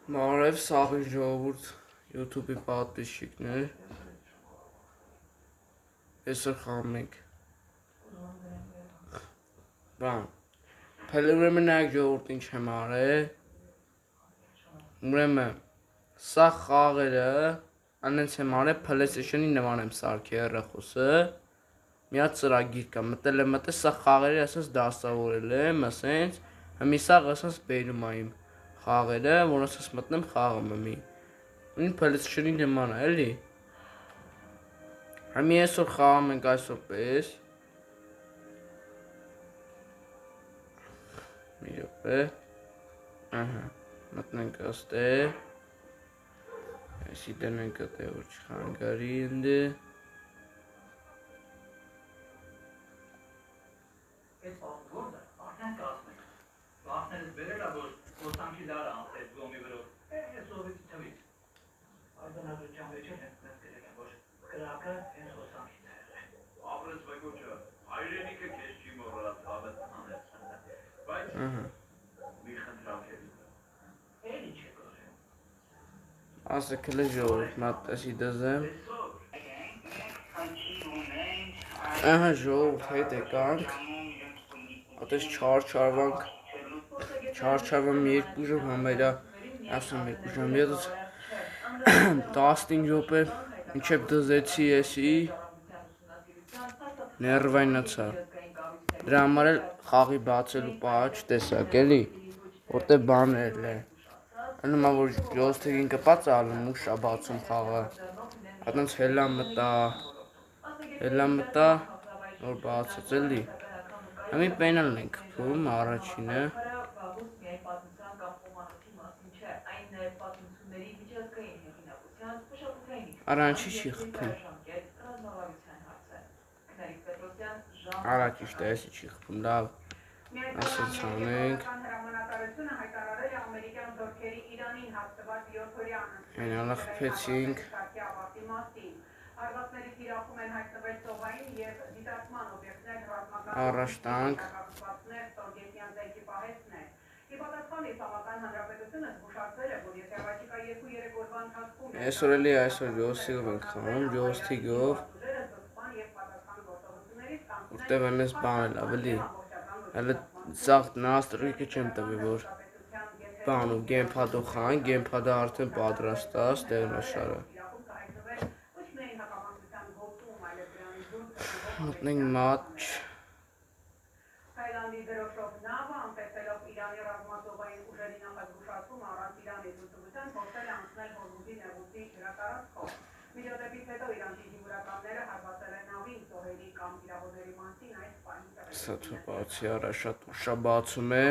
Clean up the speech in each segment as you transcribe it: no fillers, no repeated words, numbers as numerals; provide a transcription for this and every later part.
Մարև սաղի ժողովուրդ YouTube-ի պատվիշիկներ, այսօր խաղում ենք բան, փելի ուրեմն նայեք ժողովուրդ ինչ եմ արել, ուրեմն սա խաղերը անենց եմ արել PlayStation-ի նման եմ սարքել ռխոսը, միած ծրագիր կա, մտել եմ մտել, սա խաղերը ասենց դասավորել եմ, ասենց, հմի սաղ ասենց բերում եմ խաղերը, որ ասենց մտնեմ խաղում եմ Ին PlayStation-ի նման է, էլի Հմի այսօր խաղում ենք այսօր պես Մի րոպե Մտնենք աստեղ Այսի դնենք ատեղ որ չխանգարի ընդ Ասը կլե ժողորդ մատ ասի դզեմ ժողորդ հետ եկանք Ատես չարչարվանք Չարչարվամ երկու ժով համերա ասում երկու ժամ ետս 15 րոպե մինչև դզեցի եսի ներվայնացա Դրա համար էլ խաղի բացելու պահա չտեսակ էլի որտե բաներն է Անումա որ ժոստիկին կպած ալում ուշ բացում խաղը Ատնց հելա մտա որ բացեց էլի Համի պենալն ենք կպում առաջինը Արանչի չի խպում Առաջիշտ է եսի չի խպում լավ Ասենց հանենք Այնալը խպեցինք Առաջ տանք Այսօր էլի այսօր ջոստիկով ենք խաղում, ջոստիկով Որտև եմ ես բան էլ ավելի Հələ սաղ նաստրիկը չեմ տվի որ Բան ու գեմպադով խանք, գեմպադը արդեն պատրաստ է, ստեղնաշարը Մտնենք մատչ Սա թպացի արաշատ ուշա բացում է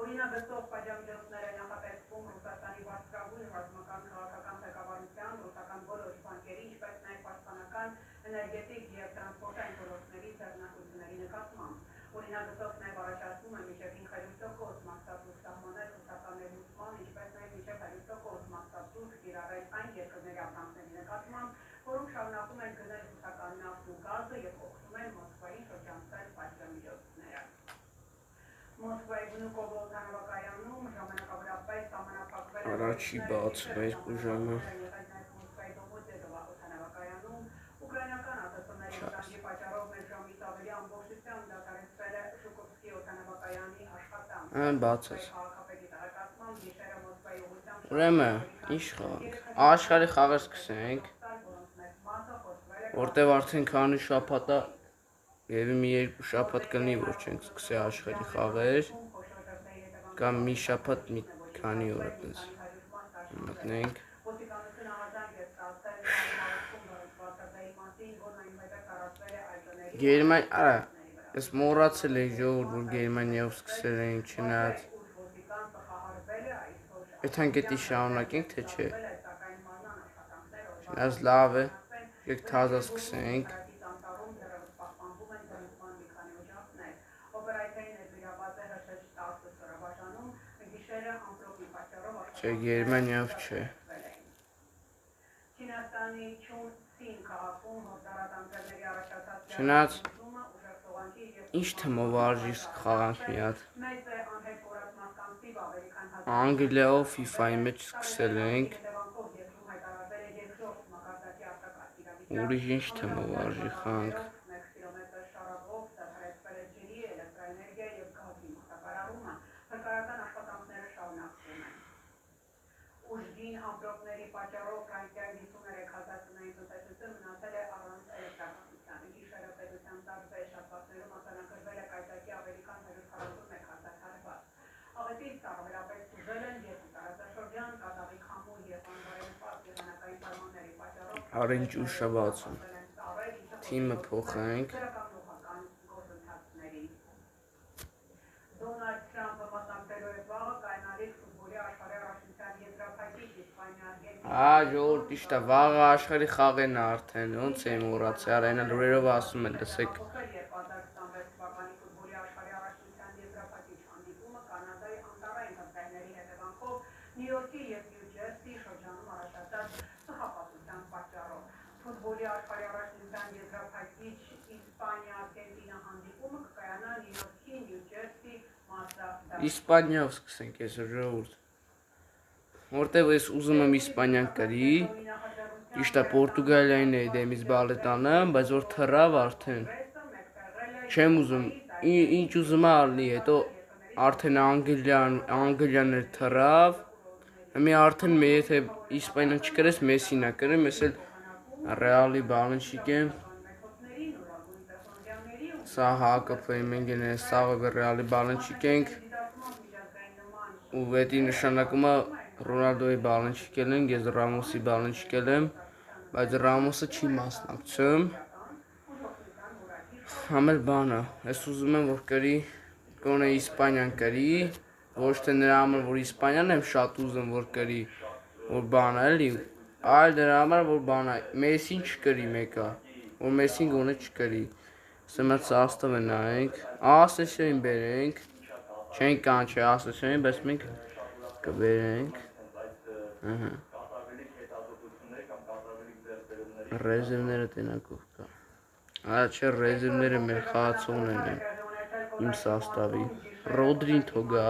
Օրինագծով պատժամիջոցներ են նախատեսվում Ռուսաստանի բարձրագույն ռազմական քաղաքական ղեկավարության ռուսական բոլոր բանկերի, ինչպես նաև պաշտպանական, էներգետիկ և տրանսպորտային ոլորտների ձեռնարկությունների նկատմամբ։ Օրինագծով նաև առաջարկվում է մինչև 500% մաքսատուր սահմանել ռուսական ներմուծման, ինչպես նաև մինչև 100% մաքսատուր կիրառել այն երկրների ապրանքների նկատմամբ, որոնք շարունակում են գնել ռուսական նավթ ու գազը և օգնում են Մոսկվային շրջանցել պատժամիջոցները։ Մոսկվայի Վնուկովո օդանավակայանում ժամանակավորապես սահմանափակվել է Առաջի բացում է երկու ժամը Մոսկվայի Դոմոդեդովա օդանավակայանում ուկրաինական ԱՏՍ-ների վտանգի պատճառով մեկ ժամից ավելի ամբողջությամբ դադարեցվել է Շուկովսկի օդանավակայանի աշխատանքը։ Բացես Քաղաքապետի տեղեկացմամբ գիշերը Մոսկվայի ուղղությամբ Ուրեմն, ինչ խաղանք Աշխարհի խաղը սկսենք Որտև արդեն քանի շաբաթ է Եվ մի երկու շաբաթ կլինի որ չենք սկսել աշխարհի խաղեր Կամ մի շաբաթ մի քանի օր այդպես Մտնենք Գերման, արա, ես մոռացել էի ժողովուրդ որ Գերմանիայով սկսել էինք չնայած Էթանք էտի շարունակենք թե չէ Չնայած լավ է Եկեք թազա սկսենք Չէ, Գերմանիայով չէ Չինաստանի Չուն Սին Չնայած ինչ թմով արժի խաղանք մի հատ։ Անգլիայով FIFA-ի մեջ սկսել ենք։ Ուրիշ ինչ թմով արժի խաղանք։ Ուժգին ամպրոպների պատճառով Ֆրանսիայի 53,000 տնտեսություն մնացել է առանց էլեկտրականության։ Գիշերը պետության տարբեր շաբաթներում արձանագրվել է կայծակի ավելի քան 141,000 հարված։ Աղետից տարբերապես ուժել են երկու տարածաշրջան, կատաղի քամու և անբարենպաստ եղանակային պայմանների պատճառով Առինչ ուշ է բացում։ Թիմը փոխենք։ Դոնալդ Թրամփը մասնակցելու է վաղը կայանալիք ֆուտբոլի աշխարհի առաջնության եզրափակիչ Իսպանիա ժողովուրդ իշտա վաղը աշխարհի խաղերն է արդեն, ոնց է մոռացել, այնա լուրերով ասում են, լսեք։ 2026 թվականի ֆուտբոլի աշխարհի առաջնության եզրափակիչ հանդիպումը Կանադայի անտառային հրթիռների հետևանքով Նյու Յորքի և Նյու Ջերսիի շրջանում առաջացած սխալվածության պատճառով։ Ֆուտբոլի աշխարհի առաջնության եզրափակիչ Իսպանիա-Արգենտինա հանդիպումը կկայանա Նյու Յորքի, Նյու Ջերսի մասնաճյուղերում։ Իսպանիայով սկսենք այսօր ժողովուրդ։ Որտեւ ես ուզում եմ Իսպանիան կրի, ճիշտ է Պորտուգալիային է դեմից բալետանը, բայց որ թռավ արդեն։ Չեմ ուզում, ինչ ուզում է ալնի, հետո արդեն Անգլիան էլ թռավ։ Մի արդեն եթե Իսպանիան չկրես Մեսսին է կրեմ, ես էլ Ռեալի բալենշիկ եմ։ Սա ՀԿՓ-ի մենք են սաղը Ռեալի բալենշիկ ենք։ Ու դա նշանակում է Ռոնալդոյի բալենշիկել ենք, ես Ռամոսի բալենշիկել եմ, բայց Ռամոսը չի մասնակցում։ Համել բան է, ես ուզում եմ որ կրի, գոնե Իսպանիան կրի, ոչ թե նրա համար որ Իսպանիան եմ շատ ուզում որ կրի, որ բան է էլի, այլ դրա համար որ բան է, Մեսսին չկրի մեկը, որ Մեսսին գոնե չկրի։ Ասեմ այդ սաստավը նայենք, ասեսիոին բերենք, չենք կանչի ասեսիոին, բայց մենք կբերենք։ Ռեզերվները տենակով կա։ Այլ չէ ռեզերվները մեր խաղացողներն են, իմ սաստավի։ Ռոդրին թողա,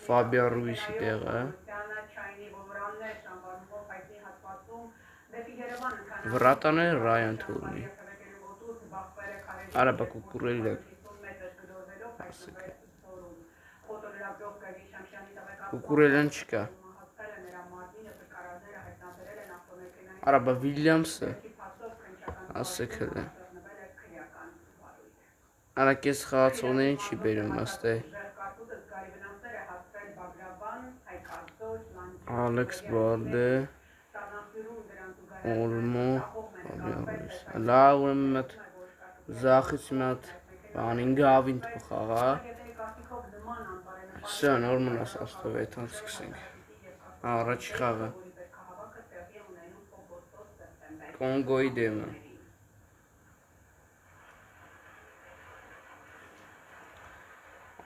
Ֆաբիան Ռուիսի տեղը։ Վրատաները Ռայան թողնի։ Արա բա կուկուրելը։ Կուկուրելան չկա։ Արա բա Վիլյամսը։ Ասեք հələ։ Արա կես խաղացողներին չի բերում ըստ է։ Ալեքս Բարդե, Օլմո, լավ ուրեմն մտ զախից մտ բանին գավին թողա։ Սա նորմալ է սաստով այդքան սկսենք։ Առաջի խաղը։ Կոնգոյի դեմը։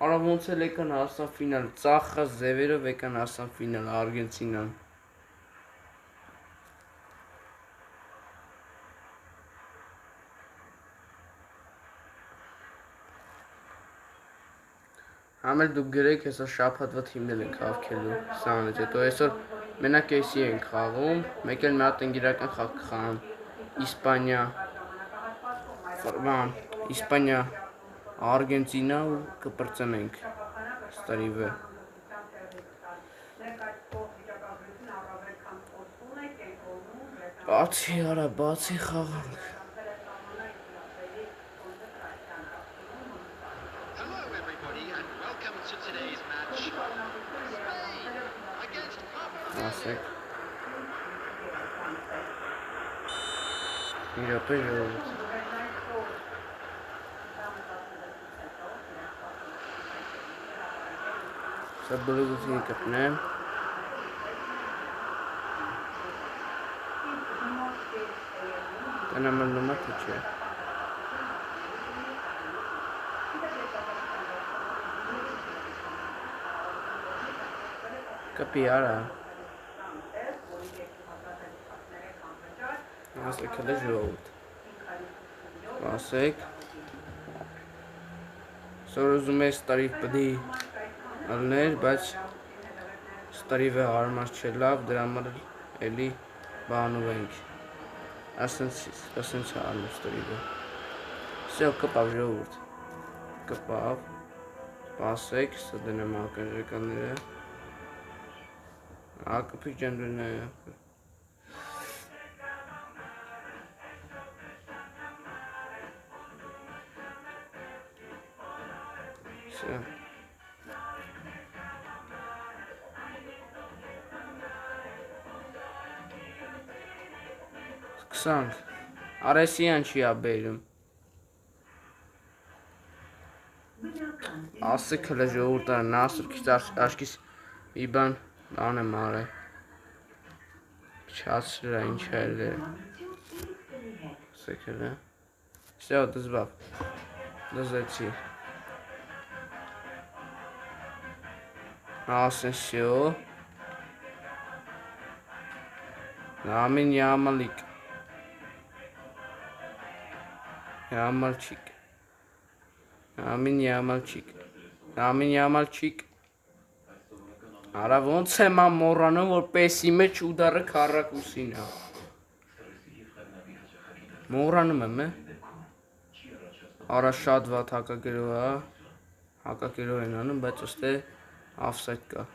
Արա ոնց էլ եկան հասան ֆինալ, ծախած ձևերով եկան հասան ֆինալ Արգենտինան։ Համել դուք գրեք, հեսա շաբաթվա թիմներ ենք հավքելու, սանից, հետո այսօր մենակ էսի ենք խաղում, մեկ էլ մի հատ ընկերական խաղ կխաղամ, Իսպանիա, Արգենտինա ու կպրծնենք, ստարիվը։ Բացի արա, բացի խաղանք։ Ասեք։ Իրապե ժողովուրդ։ Սա բլոգուսին կպնեմ։ Տնամ լումա թե չէ։ Կպի արա։ Ասեք հələ ժողովուրդ։ Ասեք։ Սոր ուզում է ստարիվ պդի ալներ, բայց ստարիվը հարմար չէ լավ, դրա համար էլի բանում ենք։ Ասենց հարմար ստարիվը։ Սյո կպավ ժողովուրդ։ Կպավ։ Սպասեք, սա դնեմ ականջականները։ Ակպի ջանդրն է։ Սյո։ Սկսանք, արեսիան չի աբերում։ Ասեք հլը ժողորդարը նասր քիչ աշկիս մի բան եմ արել։ Չացրա ինչ էլ է։ Ասեք հլը։ Սյո դզբավ, դզեցի։ Ասեն սյո։ Նամին յամալիկ։ Յամալչիկ։ Նամին յամալչիկ։ Արա ոնց եմ մոռանում, որ պեսի մեջ ուդարը քառակուսին է։ Մոռանում եմ, է։ Արա շատ վատ հակակերով է, հակակերով են անում, բայց ըստ է offside կա։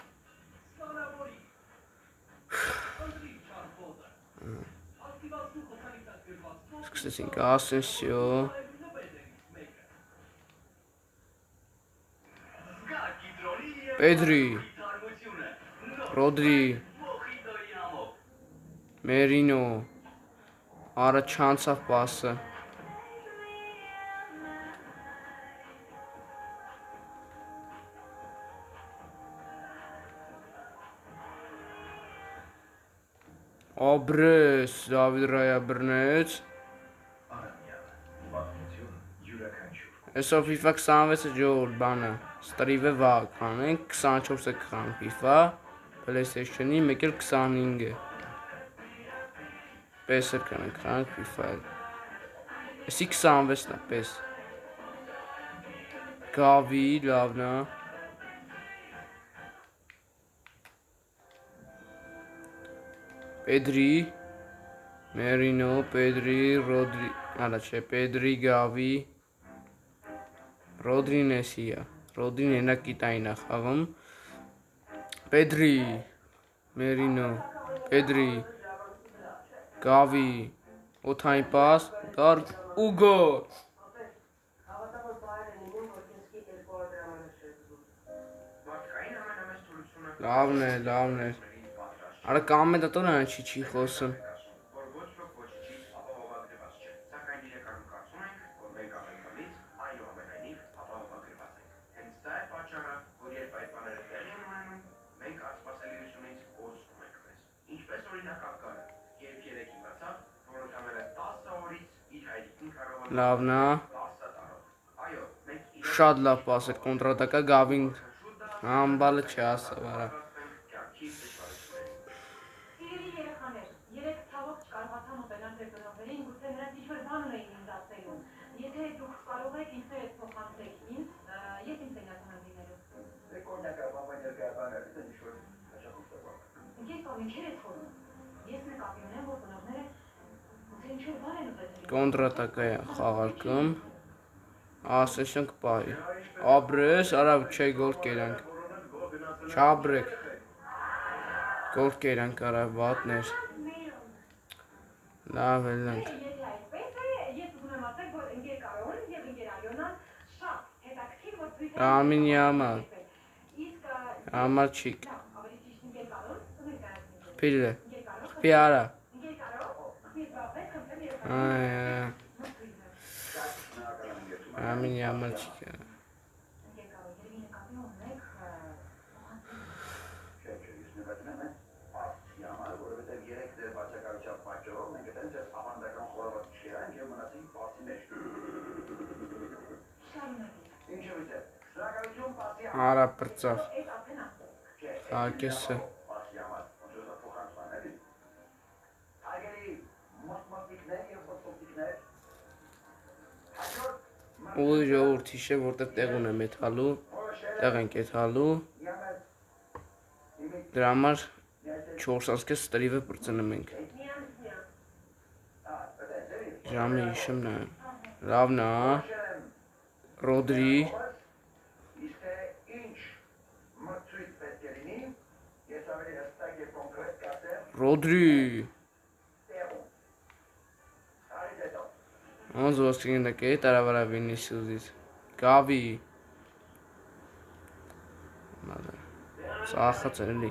Սկսեցինք, ասենսիո։ Pedri, Rodri, Merino, արա չանցավ պասը։ Աբրես, Դավիթ Ռայա բռնեց։ Այսօր FIFA 26-ը ժողովուրդ բանը, ստրիվը վաղ կանենք, 24-ը կխանք FIFA, PlayStation-ի, մեկ էլ 25-ը։ Պես էլ կանենք, խանք FIFA էլ։ Էսի 26-ն է, պես։ Գավի, լավն է։ Pedri, Merino, Pedri, Rodri, արա չէ, Pedri, Gavi, Rodri-ն էսի է, Rodri-ն ենակիտային է խաղում, Pedri, Merino, Pedri, Gavi, օթային պաս, դար ու գոլ։ Լավն է։ Արա կամենտատորը չի խոսում։ Լավն է։ Շատ լավ պաս է, կոնտրատակա Գավին համբալը չի ասավ, արա։ Կոնտրատակա է խաղարկում, ասեսյոն կպահի, աբրես, արավ չէ գոլ կերանք, չաբրեք, գոլ կերանք արավ վատներ, լավ էլանք, Ամին Յամալ, Ամալչիկ, Պիլը, Պիարա, Ամին Յամալչիկ, Արա պրծավ, ակեսը, ու ժողովուրդ հիշե որտեղ տեղ ունեմ եթալու, տեղ ենք եթալու, դրա համար 4 ասկես ստրիվը պրծնում ենք, ժամը հիշեմ նայեմ, լավն է, Ռոդրի, Ռոդրի, Ոնց ոսկին նկե տարավարա Վինիսիուսից, Գավի, սախած էլի,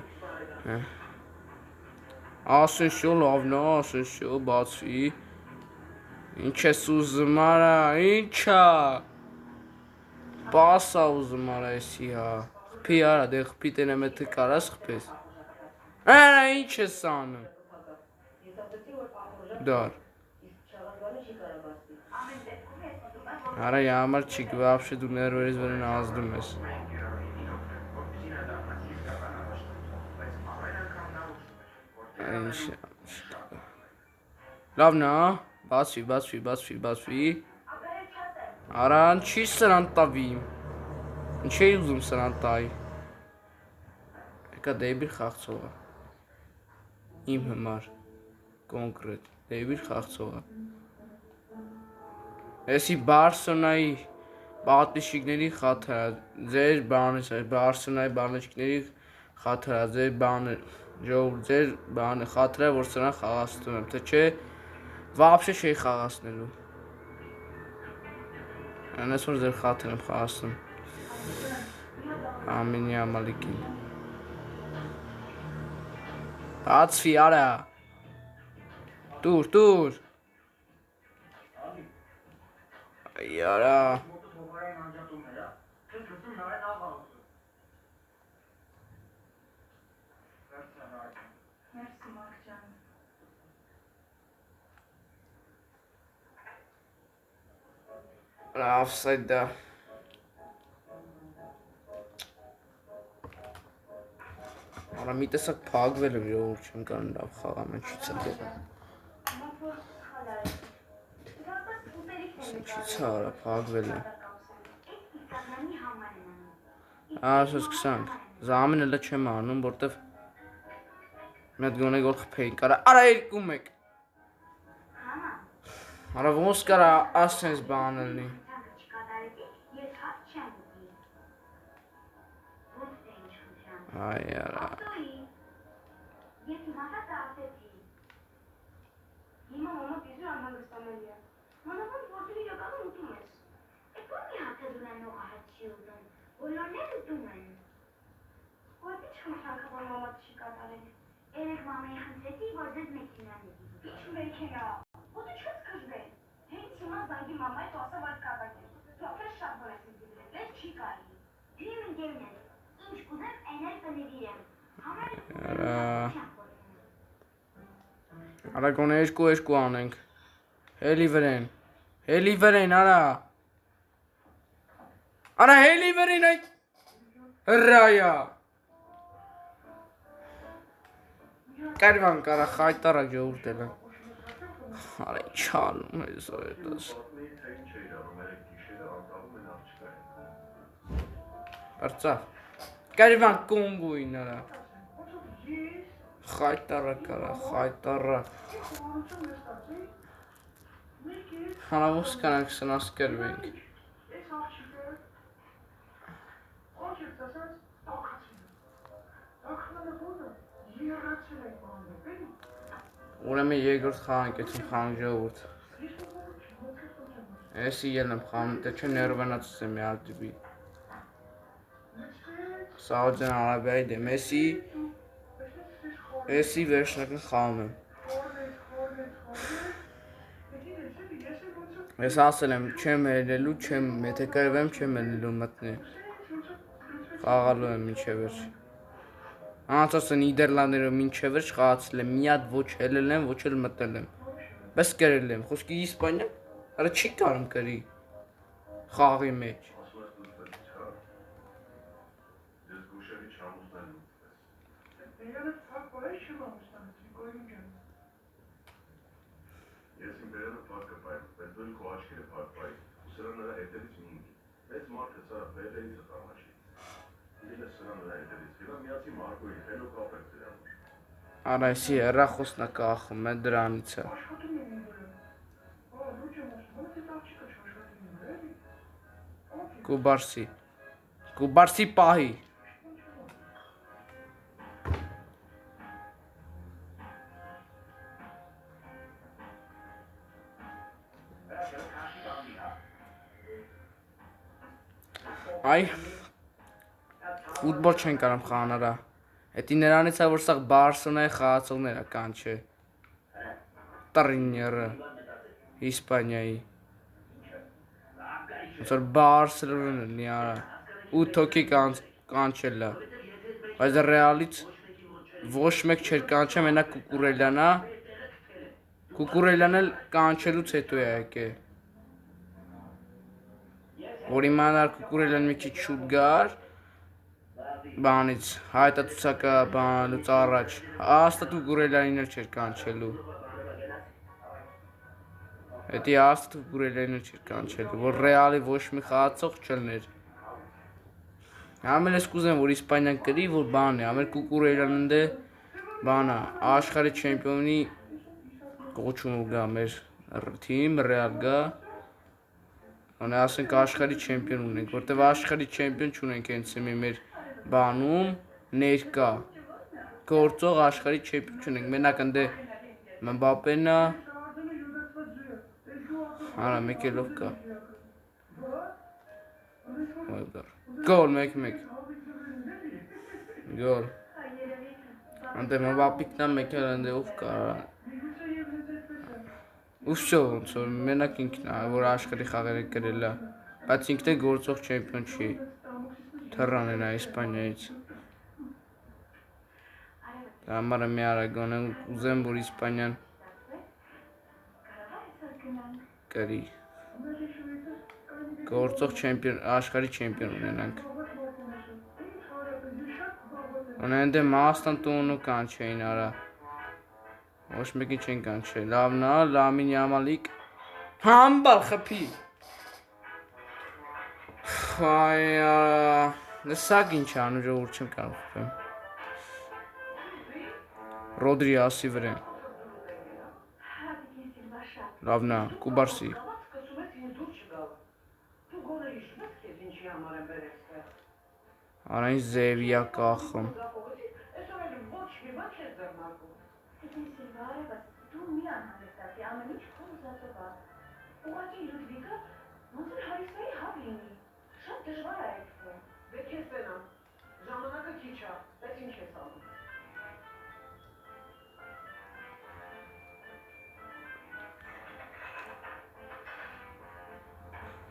Ասենսիո լավն է, Ասենսիո բացվի, ինչ ես ուզում արա, ինչա, պասա ուզում արա եսի հա, խպի արա, դե խպի տենեմ էթը կարաս խպես, ինչ ես անում, դար, Արա համար չի գվապշե դու ներվերից վրեն ազդում ես Լավն է, բացվի Արան չի սրան տավիմ Ինչ էի ուզում սրան տայի Եկա դեբիր խաղցողա Իմ հմար Կոնկրետ Դեբիր խաղցողա Եսի Բարսոնայի պատիշիկների խաթրա, ձեր բանես, Բարսոնայի բանեչիկների խաթրա, ձեր բանը, ձեր բանը խաթրա, որ սրան խաղացնում եմ, թե չէ, վապշե չէի խաղացնելու, անես որ ձեր խաթր եմ խաղացնում, ամինի ամալիկին, բացվի արա, տուր, Yara. Offside da. Ora մի տեսակ փակվել եմ ժողովուրդ չեմ կարող լավ խաղամ են չի ցած Չիցարա փակվել եմ Ասես սկսանք Զամին էլը չեմ անում որտեվ մի հատ գոնե գոր խփեին կարա արա 2-1 Արա ոնց կարա ասենց բան լինի Այ արա Հիմա մամա պիզու անհանգստանել է Մանավանդ որտեղ իրականում ուտում ես Էդ ո՞ր մի հատ է դուրան նողա հատ չի ուտում Բոլորներ ուտում են Ո՞ր ինչ խմշանքավան մամատ չի կատարել Երեք մամայի խնդրեցի, որ ձեզ մեքենան է Ինչ մեքենա Ու դու չես կժվել Հենց հիմա զանգի մամայի տոսը վայր կատակել Դու ապրես շատ բոր ես դիվրել Ես չի կարի Դիմ ընկերն ես Ինչ կուզեմ էներ կնվիրեմ Արա գոնե 2-2 անենք Հելի վրեն, արա Արա հելի վրեն այդ Հրայա Կարվան կարա խայտարակ ժողուրդ էլ Արա չանում ես այդաս Արծավ Կարվան կոմբույն արա Խայտարակ արա, խայտարակ Հանավոս կանանք սնաս կրվենք Ուրեմն երկրորդ խաղանք էցում խաղանք ժողուրդ Էսի ել եմ խաղանք, դե չէ ներվանացս եմ յար դիբի Սաուդյան Արաբիայի դեմ Էսի վերջնական խաղում եմ Ես ասել եմ չեմ հելելու, եթե կրվեմ չեմ հելելու մտնի Խաղալու եմ մինչև վերջ Անացասը Նիդերլանդներով մինչև վերջ խաղացել եմ, մի հատ ոչ հելել եմ, ոչ էլ մտել եմ Բես կրել եմ, խոսքի Իսպանիա, արա չի կարում կրի խաղի մեջ Սրա նրա հետևից մի ինքի։ Մեծ մարդը սա վերերից է տառնաչի։ Իրենը սրա նրա հետևից գնա միացի Մարկոյին հելո կապեք դրան։ Արայսի հեռախոսն է կախում է դրանից է։ Աշխատում եմ ինձ։ Ահա դու չեմ ասում, ո՞նց է տաղճիկը աշխատում ինձ, էլի։ Կուբարսի պահի։ Այ ֆուտբոլ չեն կարող խաղանարա։ Էդի նրանից է որ սա Բարսելոնայի խաղացողները կան չէ։ Տրիները Իսպանիայի։ Ոնց որ Բարսելոնան ունի արա 8 հոգի կանչել է։ Բայց Ռեալից ոչ մեկ չէր կանչել, մենակ Կուկուրելյանն է։ Կուկուրելյանն էլ կանչելուց հետո է եկել։ Որ իմանար Կուկուրելյան մի քիչ շուտ գար բանից հայտարարությունա բանից առաջ հաստատ Կուկուրելյանին էլ չէր կանչելու։ Էդի հաստատ Կուկուրելյանին էլ չէր կանչելու, որ Ռեալի ոչ մի խաղացող չլներ։ Ամեն ես կուզեմ որ Իսպանիան կրի, որ բան է, ամեն Կուկուրելյանն դե բան է, աշխարհի չեմպիոնի կոչում գա մեր թիմ Ռեալ գա։ Անե ասենք աշխարհի չեմպիոն ունենք, որտեվ աշխարհի չեմպիոն չունենք հենց հիմա մեր բանում ներկա գործող աշխարհի չեմպիոն չունենք, մենակ ընդ Մբապեն է, արա մեկելով կա։ Գոլ 1-1։ Գոլ։ Անդ Մբապիկն է մեկել ընդ ով կա։ Ուսո ոնց որ մենակ ինքն է որ աշխարհի խաղերը գրել է, բայց ինքն է գործող չեմպիոն չի։ Թռան է Իսպանիայից։ Համար մի արա գոնե ուզեմ որ Իսպանիան կրի։ Գործող չեմպիոն աշխարհի չեմպիոն ունենանք։ Ունեն դե Մաստան տոնու կանչեին արա։ Ոչ մեկի չեն կանչել, լավն է, Լամին Յամալիկ համբալ խփի։ Հայա, լսակ ինչ անում ժողովուրդ չեմ կարող խփեմ։ Ռոդրի ասի վրա։ Լավն է, Կուբարսի։ Արանից Զևիա կախում։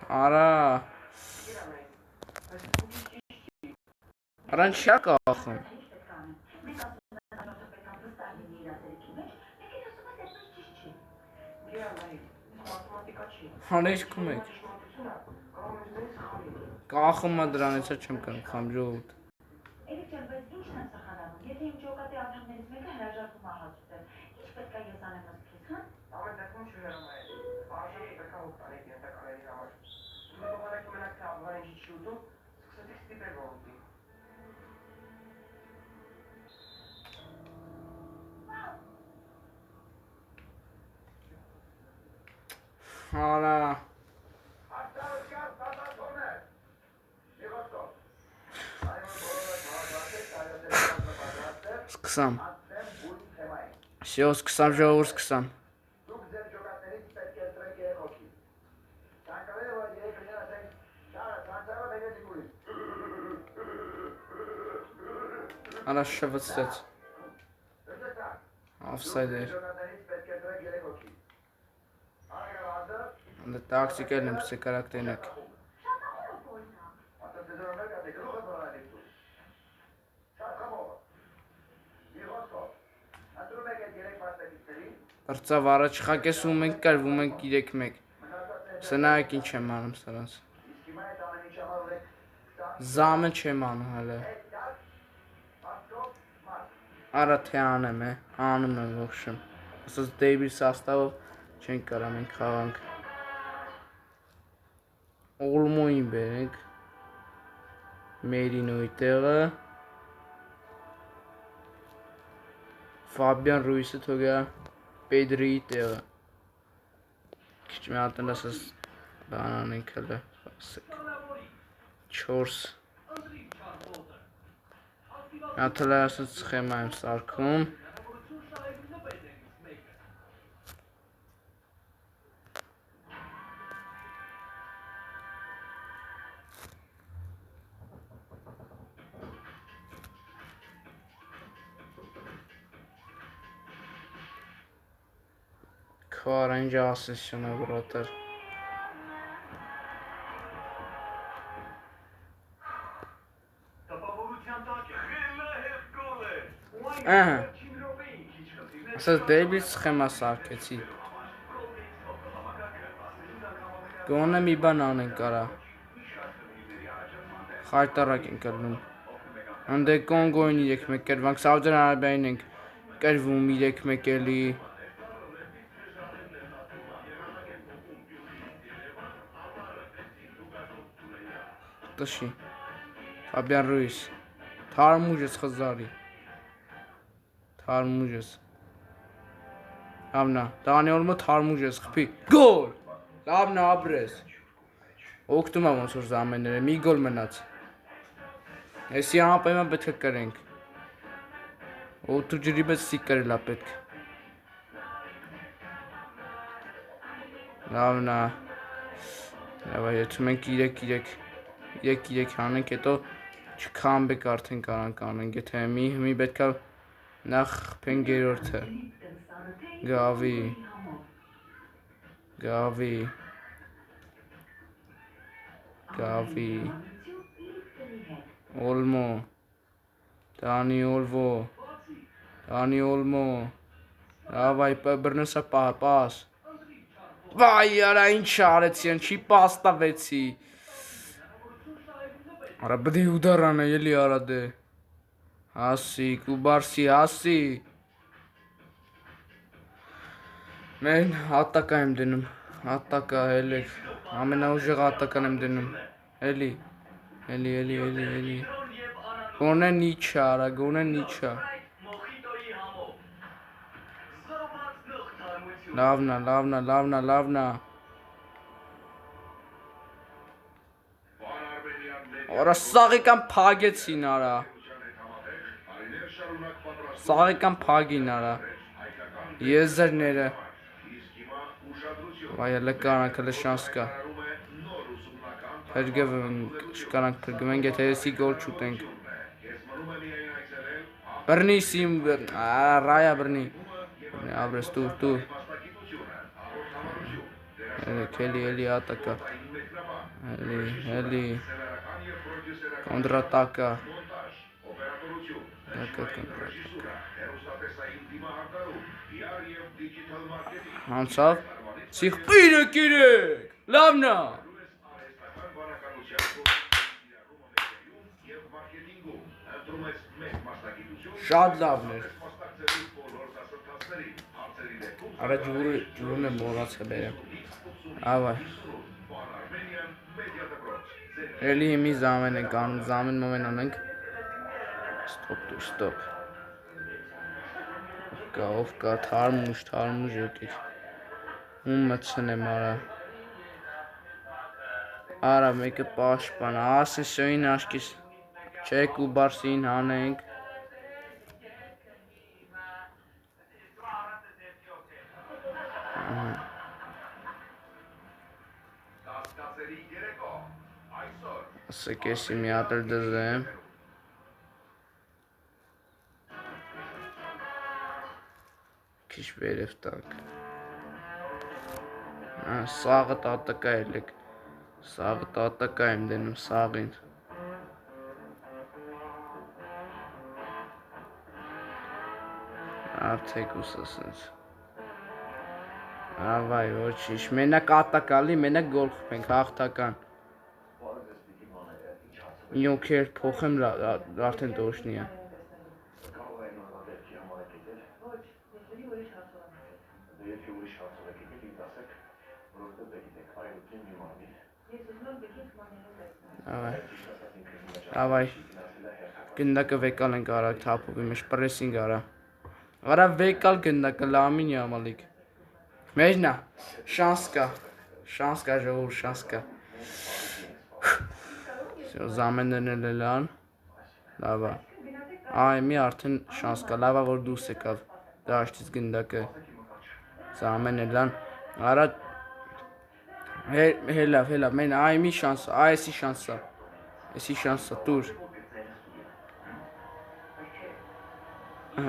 Արա Արան չա կախում։ Հաներքում եք։ Կախում է դրանից չեմ կարող խամ ժողովուրդ։ Արա Սկսամ։ Всё, սկսամ ժողովուրդ սկսամ։ Արա շվացած։ Offside էր։ Անդե տաքսիկերն եմ սեկարակտենակ։ Արծավ առաջ խակես ու մենք կար ու մենք 3-1։ Սնայեք ինչ եմ անում սրանց։ Զամը չեմ անում հələ։ Արա թե անեմ է, անում եմ ողջում։ Ասած դեյբի սաստավով չենք կարա մենք խաղանք։ Olmo'ին բերենք Merino-ի տեղը Fabian Ruiz-ը թողա Pedri-ի տեղը Քիչ մի հատ ասես բան անենք հələ 4 Հələ ասես սխեմա եմ սարքում Քարանջը ասես շնա բրատեր Ասես դերբի սխեմա սարքեցի Գոնե մի բան անենք կարա Խայտարակ ենք կրնում Հանդե Կոնգոյին 3-1 կրվանք Սաուդյան Արաբիային ենք կրվում 3-1 էլի Տշի Fabian Ruiz Թարմուժս խզարի Թարմուժս Լավնա Դանի Օլմո թարմուժս խփի Գոլ Լավնա ապրես Օգտում եմ ոնց որ զամենները մի գոլ մնաց Էսի անպայման պետք է կրենք Օդու ջրի պես սի կրելա պետք Լավնա Լավա եթում ենք 3-3 հանենք հետո չքամբեք արդեն կարանք անենք եթե մի պետքա նախ պենգերորդը Գավի Olmo Dani Olmo Ավայ բրնեսա պաս Վայ արա ինչ արեցի են չի պաստավեցի Արա բդի ուդարան է ելի արադ է Հասի կուբարսի հասի Մեն հատակա եմ դնում Հատակա հելեք ամենաուժեղ հատական եմ դնում Էլի Գոնե նիչա արա գոնե նիչա Լավնա Արա սաղեկան պագեցին արա Սաղեկան պագին արա Եզերները Վայ հələ կարանք հələ շանս կա Շկանանք պրգվենք եթե եսի գոլ չուտենք Բրնի սիմ Ռայա բրնի Աբրես տուր Էլի ատակա Էլի Կոնդրատակա Հանցավ Սիխ իրեք Լավնա Շատ լավն էր Արա ջուրն է մորաց է բերեմ Ավայ Էլի մի զամեն ենք անում զամեն մոմեն անենք Ստոպ Ով կա թարմուժ եկեք Ում մտցնեմ արա Արա մեկը պաշպան ասեսոյին աշկիս Չեք ու բարսին հանենք Ասեք եսի մի հատ էլ դզեմ Քիչ վերև տակ Սաղը տատակա էլեք Սաղը տատակա եմ դնում սաղին Արդեք ուսասնց Ավայ ոչիշ մենակ ատակալի մենակ գոլ խփենք հաղթական Նյոքեր փոխեմ արդեն տոշնի է Давай. Գնդակը վեկալ ենք արագ թափովի մեջ պրեսինգ արա։ Արա վեկալ գնդակը լամին ямալիկ։ Մեջնա, շանս կա ժողովուրդ, շանս կա։ Զամեններն էլ լան։ Լավա։ Այ մի արդեն շանս կա, լավա որ դուրս եկավ դաշտից գնդակը։ Զամենն լան։ Արա հելավ, մեն այ մի շանս, այսի շանսա։ Էսի շանսա տուր։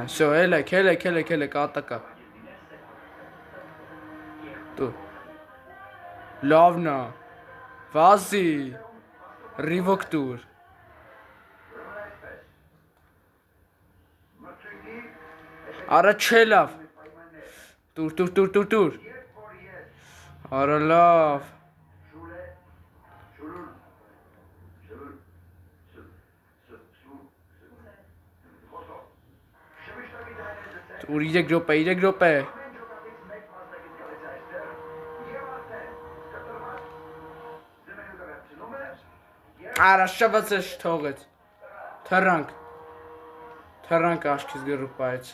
Всё, հելեք, ատակա։ Տու։ Լավնա։ Վազի։ Ռիվոկ տուր։ Արա չէ լավ։ Տուր։ Արա լավ։ Տուր 3 րոպե։ Արա շվացես թողեց։ Թռանք աչքից գրուպայից։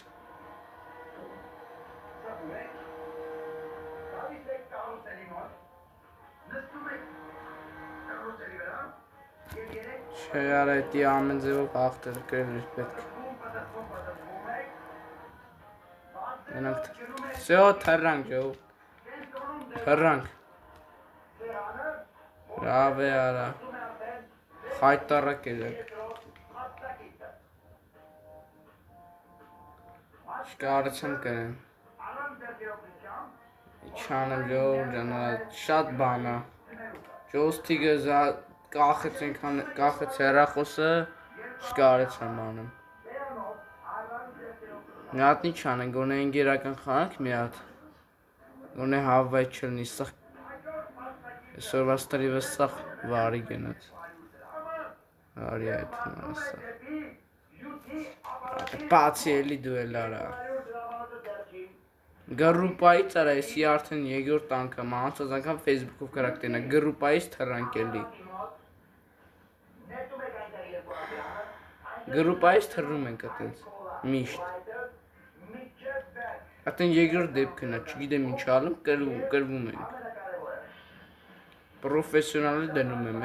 Չէ արա էտի ամեն ձևով հաղթել կրել էր պետք։ Всё, թռանք ջո։ Թռանք։ Լավ է արա։ Խայտարակ ելեք։ Շկարացան կրեն։ Չանեմ ջո, շատ բան է։ Ջոստիգը կախեց հեռախոսը, շկարացան բանում։ Մի հատ ինչ անենք, գոնե ընկերական խաղանք մի հատ։ Գոնե հավայ չլնի, սաղ այսօրվա ստրիվը սաղ վարի գնաց։ Վարի այդ մասը։ Բացի էլի դու էլ արա։ Գրուպայից արա, եսի արդեն երկրորդ անգամ, անցած անգամ Facebook-ով կրակտենա, գրուպայից թռանք էլի։ Գրուպայից թռնում ենք այտենց, միշտ։ Այտեն երկրորդ դեպքն է, չգիտեմ ինչ ալում, կրվում ենք։ Պրոֆեսիոնալը դնում եմ,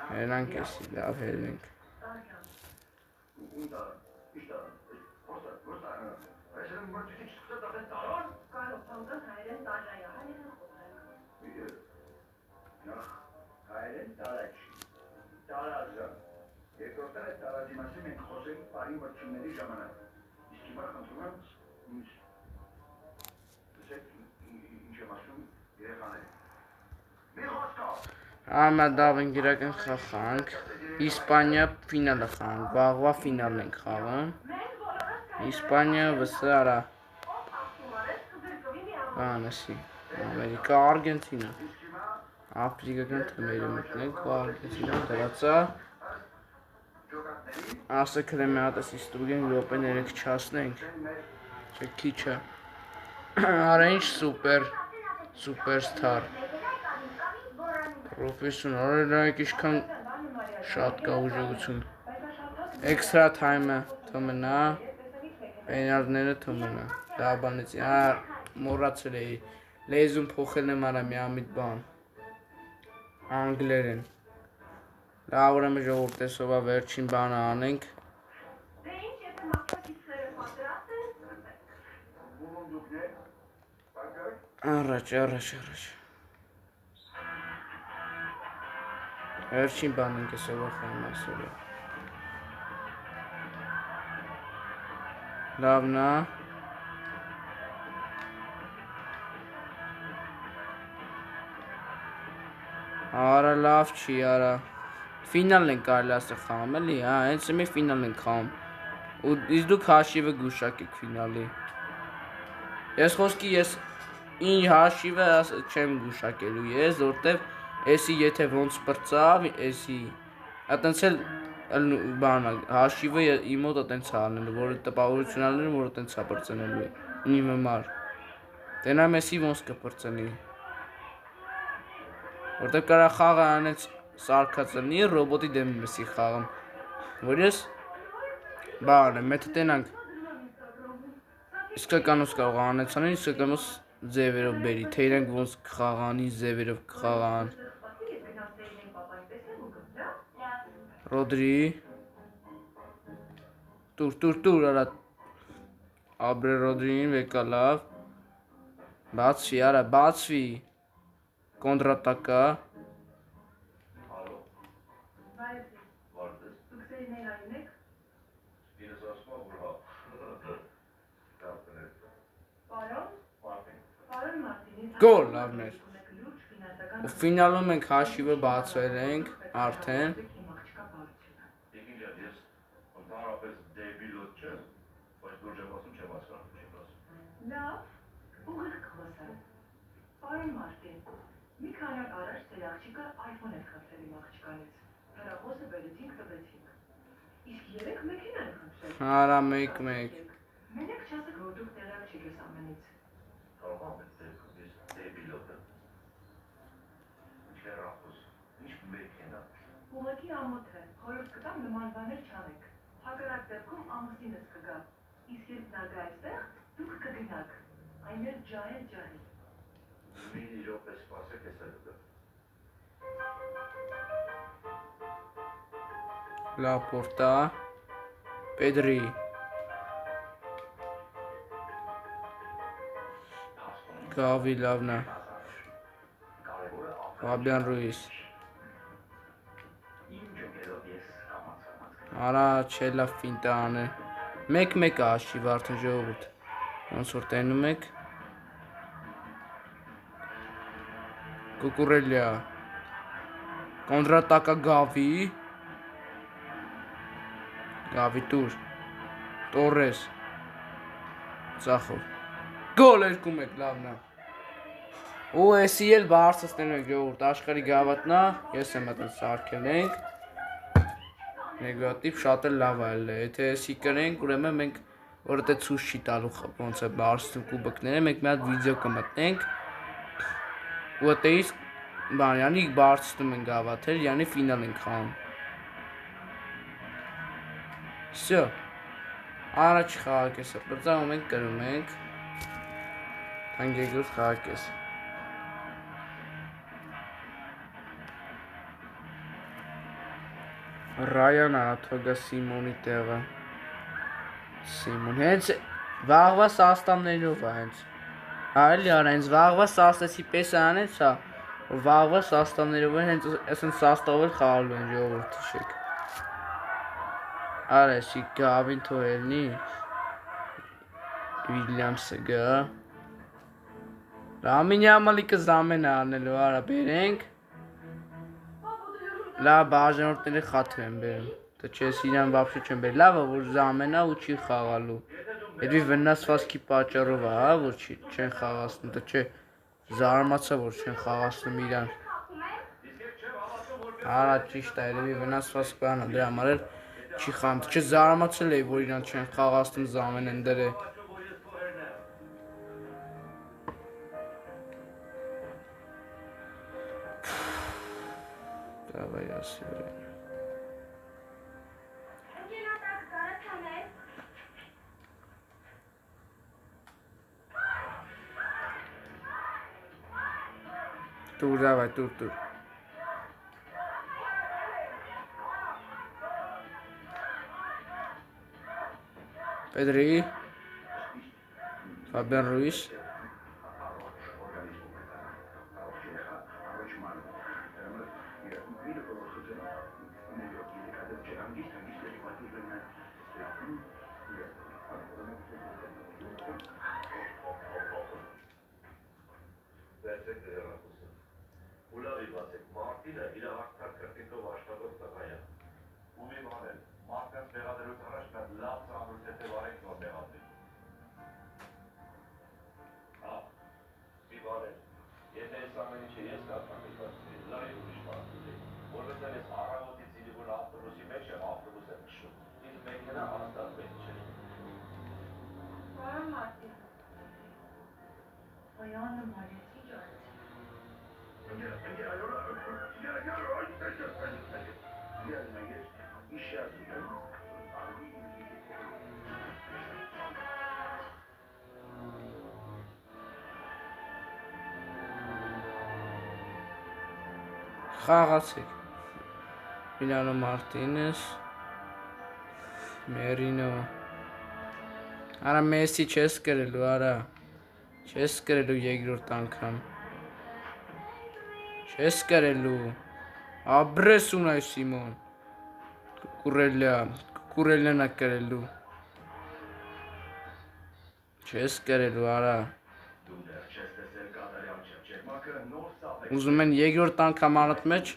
Հելանք էսի, լավ հելենք։ Երկրորդը տարածի մասին մենք խոսենք բարի վարչությունների ժամանակ։ Իսկ հիմա խնդրում եմ ինձ ինչ եմ ասում երեխաներին։ Մի խոսքով։ Ամադավ ընկերական խաղանք, Իսպանիա ֆինալը խաղանք, վաղվա ֆինալն ենք խաղում։ Իսպանիա վսը արա։ Բանասի, Ամերիկա, Արգենտինա։ Աֆրիկական թեմերի մտնենք, Արգենտինա դրացա։ Ասեք հլեմ է հատս իստուգեն լոպեն երեք չասնենք, չէ քիչ է, արա ինչ սուպերստար, պրոֆեսիոնալ, նրանք իշքան շատ կա ուժեղություն, էքստրա թայմը թոմնա, պենալները թոմնա, դա բանեցի, մորացել էի, լեզուն փոխել եմ արա մի ամիտ բան, անգլերեն, լավ ուրեմն ժողովուրդ տեսովա վերջին բանը անենք։ Առաջ։ Վերջին բանն ենք տեսովա խայմ ասովա։ Լավն է։ Արա լավ չի արա։ Ֆինալն են կարելի ասել խաղում էլի, հենց մի ֆինալն են խաղում։ Ու իսկ դուք հաշիվը գուշակեք ֆինալի։ Ես խոսքի ես ինչ հաշիվը չեմ գուշակելու ես, որտեվ էսի եթե ոնց պրծավ, էսի այտենց էլ բանա հաշիվը իմ մոտ այտենց է անելու, որը տպավորություն անելու, որը այտենց է պրծնելու։ Իմ համար։ Տենամ էսի ոնց կպրծնի։ Որտեղ կարա խաղը անեց սարքած լինի, ռոբոտի դեմ մսի խաղն։ Որ ես բան եմ, մեթը տենանք իսկականոս կարող անեցանել, իսկականոս ձևերով բերի, թե իրենք ոնց կխաղանի, ձևերով կխաղան։ Ռոդրի Տուր, արա Աբրե Ռոդրին վեկա լավ Բացվի, արա, բացվի Կոնդրատակա Ալո, վարդես, ինես ասում որ հա, Գոլ լավներ ու ֆինալում ենք հաշիվը բացվել ենք արդեն Եկինջա, ես ընդհանրապես դեբիլոտ չեմ, բայց դուր չեմ ասում, չեմ ասկանում, չեմ ասում։ Լավ, ուղիղ կխոսեմ։ Պարոն Մարտին, մի քանի օր առաջ ձեր աղջիկը iPhone է խնդրել իմ աղջկանից։ Հեռախոսը բերեցինք տվեցինք։ Իսկ երեք մեքենա են խնդրել։ Արա մեկ Մենակ չասեք, որ դուք տեղյակ չեք ես ամենից։ Կարող եմ դեպքում ես դեբիլոտ եմ։ Ինչ հեռախոս, ինչ մեքենա։ Ուղղակի ամոթ է, խորհուրդ կտամ նման բաներ չանեք։ Հակառակ դեպքում ամուսինս կգա։ Իսկ երբ նա գա այստեղ, դուք կգնաք։ Այն էլ ջահել։ Մի րոպե սպասեք, ես էլ գա։ Լապորտա Պեդրի Գավի լավնա Ֆաբիան Ռուիս Արա չելա ֆինտա անը մեկ աշիվ արդեն ժողովուրդ ոնց որ տենում եք Կուկուրելյա Կոնդրատակա Գավի տուր Տորես Ծախով Գոլ 2-1 լավնա ու էսի էլ բարձրացնելու ենք ժողովուրդ աշխարհի գավաթնա ես եմ այդպես սարքել ենք նեգատիվ շատ էլ լավ է եթե էսի կրենք ուրեմն մենք որ դե ցույց չի տալու ոնց է բարձրացնում կուբիկները մենք մի հատ վիդեո կմտնենք ու դե իսկ բան յանի բարձրացնում են գավաթեր յանի ֆինալ ենք խաղում Всё Առաջ խաղակես է բրծաղում ենք կրում ենք Հանգեգուր խաղակես Ռայան աթոգա Սիմոնի տեղը Սիմոն հենց վաղվա սաստամներով է հենց Այլի արա հենց վաղվա սաստեցի պես անեց հա որ վաղվա սաստամներով են հենց այսն սաստավել խաղալու են ժողովուրդ հիշեք Արա էսի գավին թողելնի Վիլյամսը գա Ռամինյամալիկը զամեն է անելու արա բերենք Լավ բաժանորդների խաթր են բերում Դա չես իրան վապշի չեն բեր լավը որ զամենա ու չի խաղալու Եդվի վնասվածքի պատճառով է հա որ չեն խաղացնում Դա չէ զարմացա որ չեն խաղացնում իրան Արա ճիշտ է երևի վնասվածք բան է դրա համար էլ չի խանդ չզարմացել էի որ իրան չեն խաղացնում զամեն են դրե Давай я сегодня. Тур, давай, тур. Педри. Фабиан Руис. Ayağını maliyeti gördü. Խաղացեք։ Միլանո Մարտինես, Մերինո։ Արա Մեսսի չես կրելու, արա։ Չես կրելու երկրորդ անգամ։ Չես կրելու։ Աբրես ունայ Սիմոն։ Կուրելյանա կրելու։ Չես կրելու, արա։ Ուզում են երկրորդ անգամ անըտ մեջ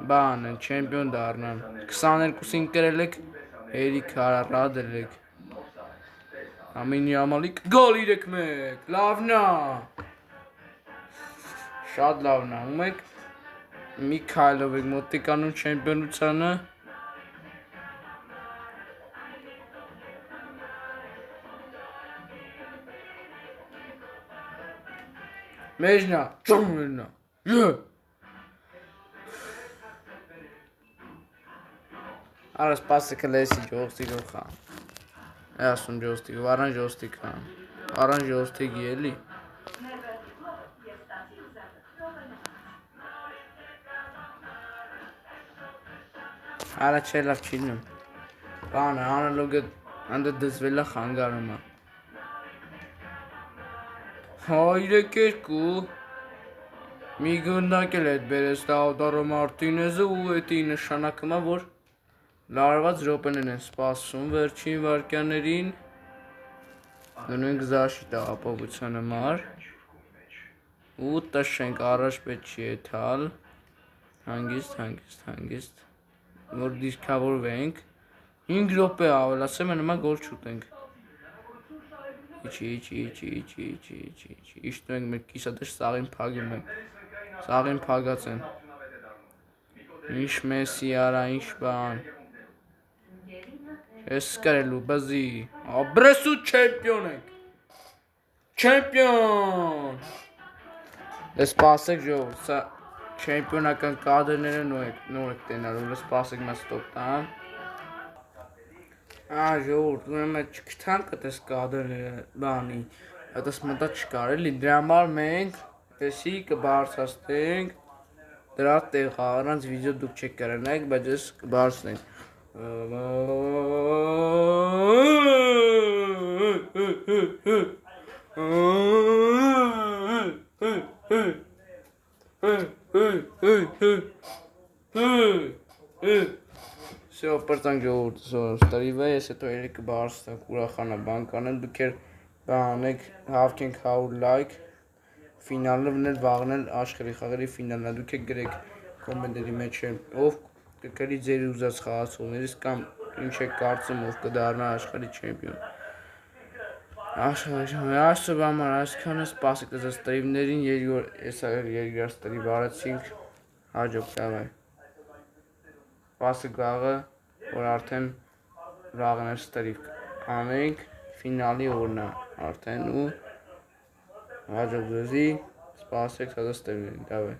բան են, չեմպիոն դառնան։ 22-ին կրել եք, երիք հարադել եք։ Ամինի ամալիկ գոլ 3-1, լավնա։ Շատ լավնա, ում եք Միքայլով եք մոտիկանում չեմպիոնությանը։ Մեջնա, ճոմնա, Արա սպասը կլեսի ջողստիկով խան։ Ասում ջոստիկով, առան ջոստիկ խան։ Առան ջոստիկի էլի։ Արա չէ լավ չինում։ Բանը, անալոգը անդը դզվելա խանգարում է։ 3-2 մի գնդակել էդ բերես Լաուտարո Մարտինեզը ու էդի նշանակում է, որ լարված րոպեներ են սպասում վերջին վարկյաներին նույնք զաշիտա ապովության համար ու տշենք առաջ պետք չի եթալ հանգիստ որ դիրքավորվենք 5 րոպե ավելացեմ նման գոլ չուտենք իշտում ենք մեր կիսադեշ սաղին փագում եմ սաղին փագած են ինչ Մեսսի արա ինչ բան Ես կրելու բզի, աբրեսու չեմպիոն ենք, չեմպիոն, ես պասեք ժողոր, սա չեմպիոնական կադրները նոր եք տենալու, ես պասեք մեզ տոպ տան, ժողոր, դուրեմ է չքթան կտես կադրները բանի, այդս մտա չկար էլի, դրա համար մենք, եսի կբարձաստենք, դրա տեղ առանց վիդեո դուք չեք կրանայք, բայց ես կբարձնենք, Всё, պրծանք ժողորդ, ստարիվ է, ես հետո երեկ կբարձնանք ուրախանա բան կանեմ, դուք էր բանեք, հավքենք 100 լայք, ֆինալը վնել վաղնել աշխարհի խաղերի ֆինալն է, դուք եք գրեք կոմենտերի մեջ ով կգրի ձեր ուզած խաղացողներից կամ ինչ եք կարծում ով կդառնա աշխարհի չեմպիոն Աստծո համար այսքանը սպասեք դες ստրիմներին ես երկար ստրիմ արեցինք հաջող դավայ Սպասեք վաղը որ արդեն վաղն էր ստրիմ անենք ֆինալի օրն է արդեն ու հաջող ձեզի սպասեք դες ստրիմներին դավայ